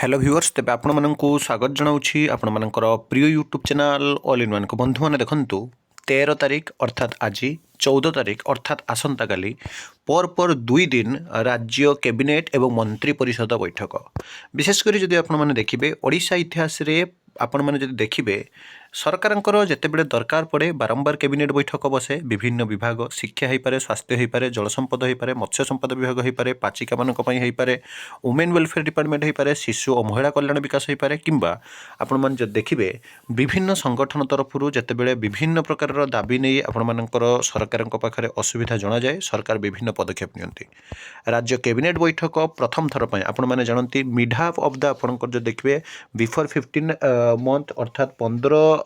Hello viewers तेज आपण को स्वागत जनाऊँगी आपण प्रिय YouTube channel all in one को बंधु मैंने देखु 13 तारिख अर्थात आज 14 तारिख अर्थात आसंता काली पर 2 दिन राज्य कैबिनेट एवं मंत्री परिषद बैठक विशेषकर जदि आपण देखिए ओडिशा इतिहास रे आपण मैंने जब देखिए सरकार जितेबले दरकार पड़े बारंबार कैबिनेट बैठक बसे विभिन्न विभाग शिक्षा हो पारे स्वास्थ्य हो पारे जल संपद हो पारे मत्स्य संपद विभाग हो पारे पाचिका मानक हो पारे वुमेन वेलफेयर डिपार्टमेंट हो पारे शिशु और महिला कल्याण विकास हो पारे किंबा आपण मैंने जब देखिए विभिन्न संगठन तरफ जितेबले विभिन्न प्रकार दाबी नहीं आपर सरकार पाखे असुविधा जना जाए सरकार विभिन्न पदक्षेप नियंती राज्य कैबिनेट बैठक प्रथम थर पर आपण मैंने जानती मिड हाफ ऑफ द आपंकर जो देखिए बिफोर 15 मंथ अर्थात 15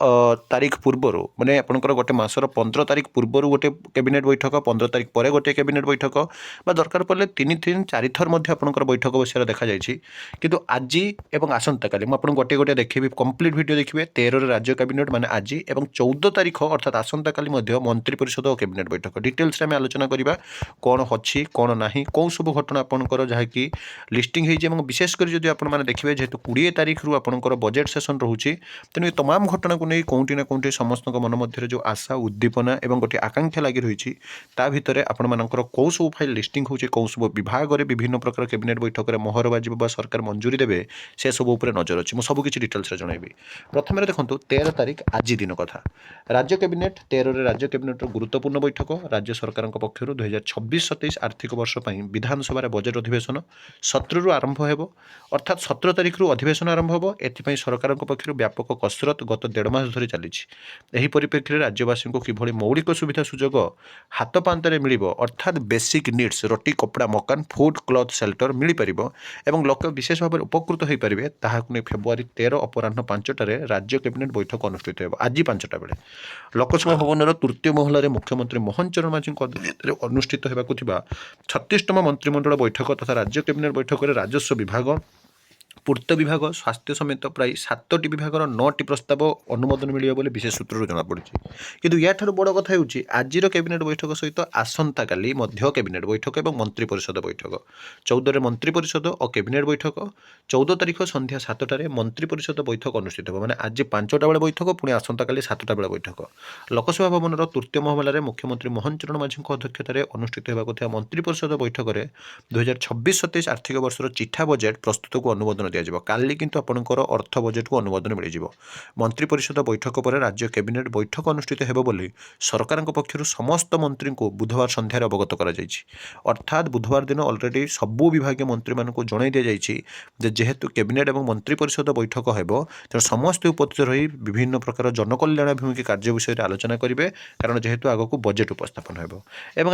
तारिख पूर्वर माने आपंकर गोटे मासर 15 तारिख पूर्वर गोटे कैबिनेट बैठक 15 तारिख पर गोटे कैबिनेट बैठक बा दरकार पड़े 3 4 थर आपंकर बैठक बसार देखा जाइए किंतु आज एवं आसंता काली मुझे गोटे गोटे देखी कंप्लीट वीडियो देखिए 13 राज्य कैबिनेट माने आज एवं 14 तारिख अर्थात आसंता काली मंत्री परिषद और कैबिनेट बैठक डिटेल्स आम आलोचना करवा कौन अच्छी कौन ना कौन सब घटना आपंकर जहाँकि लिस्टिंग हो विशेषकर जब आप देखिए जेहेतु 20 तारिख रु आपंकर बजेट सेसन रोचे तेणु तमाम घटना को नहीं कौटी ना कौटी समस्त मन मध्य जो आशा उद्दीपना और गोटे आकांक्षा लगी रही ता भितर आपर कौ सब फाइल लिस्टिंग हो कौ सब विभाग में विभिन्न प्रकार कैबिनेट बैठक में मोहर बाजिब सरकार मंजूरी देवे से सब उपर नजर अच्छी मुझे सबकि डिटेल्स जनइबी प्रथम देखो 13 तारिख आज दिन कथा राज्य कैबिनेट 13 राज्य कैबिनेट गुरुत्वपूर्ण बैठक राज्य सरकार पक्षर 2026-27 आर्थिक वर्ष पर विधानसभा बजेट अधिवेशन 17 रु आरंभ हो अर्थात 17 तारिख रु अधिवेशन आरंभ हो एथि सरकार पक्षर व्यापक कसरत गत 1.5 मास धरी चली परिप्रेक्षी में राज्यवासी को किभली मौलिक सुविधा सुजोग हाथ पांतरे मिल अर्थात बेसिक नीड्स रोटी कपड़ा मकान फूड क्लथ सेल्टर मिल पार और लोक विशेष भाव में उपकृत हो पारे ताकू फेब्रुआरी 13 अपराह 5टार राज्य कैबिनेट बैठक अनुष्ठित हो आज 5टा बेले लोकसभा भवन तृतीय महलार मुख्यमंत्री मोहन चरण माझी अध्यक्षत अनुष्ठित होगा 36तम मंत्रिमंडल बैठक तथा राज्य कैबिनेट बैठक में राजस्व विभाग पूर्त विभाग स्वास्थ्य समेत प्राय 7टी विभाग 9टी प्रस्ताव अनुमोदन मिले बोले विशेष सूत्र जमापड़ी किंतु या बड़ कथा होची आज कैबिनेट बैठक सहित आसंता काली मध्य कैबिनेट बैठक और मंत्री परिषद बैठक 14 मंत्री परिषद और कैबिनेट बैठक 14 तारिख संध्या 7टार मंत्री परिषद बैठक अनुष्ठित हो मैंने आज 5टा बेले बैठक पुणी आसंता काली 7टा बेले बैठक लोकसभा भवन तृतीय महलार मुख्यमंत्री मोहन चरण माझी अध्यक्षत अनुष्ठित होगा मंत्री परिषद बैठक में 2026-27 आर्थिक वर्षर चिठा बजेट प्रस्तुत को अनुमोदन दिया काली किंतु आपणकर अर्थ बजेट को अनुमोदन मिल मंत्री परिषद बैठक पर राज्य कैबिनेट बैठक अनुष्ठित हो बोली सरकार पक्षर समस्त मंत्री को बुधवार संध्यार अवगत कर अर्थात बुधवार दिन अलरेडी सबू विभाग मंत्री मानक जणाई दि जाइए जेहेतु कैबिनेट और मंत्री परिषद बैठक हो तेणु समस्त उपस्थित रही विभिन्न प्रकार जनकल्याणाभिमुखी कार्य विषय में आलोचना करेंगे कारण जेहेतु आग को बजेट उपस्थापन हो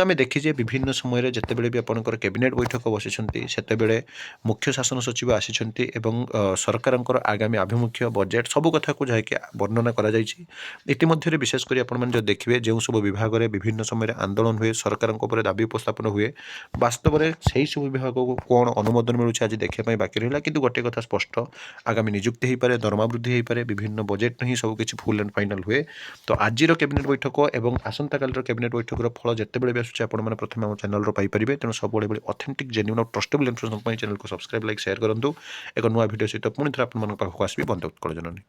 आम देखीजे विभिन्न समय जितेबले भी आपंकर कैबिनेट बैठक बसी से मुख्य शासन सचिव आसी एवं सरकार आगामी आभिमुख्य बजेट सबू कथा को जहाँकि वर्णना कर विशेषकर आप देखिए जो सब विभाग में विभिन्न समय आंदोलन हुए सरकार दाबी उपस्थापन हुए वास्तव में से सब विभाग को कौन अनुमोदन मिलूँ आज देखापी बाकी रहा कि गोटे कथा स्पष्ट आगामी नियुक्ति हो पारे दरमा वृद्धि हो पारे विभिन्न बजेट ही सबकि फुल एंड फाइनाल हुए तो आज कैबिनेट बैठक और आसंता काल कैबिनेट बैठक फल जितेबाला भी आसूँ आपने प्रथम आम चैनल पाइपर तेणु सब ऑथेंटिक जेन्युइन और ट्रस्टेबल इनफॉरमेशन चैनल को सब्सक्राइब लाइक शेयर करूँ एक नुआ भिडियो सहित पुणी थे आपको आसबि बंद उत्कल जननी।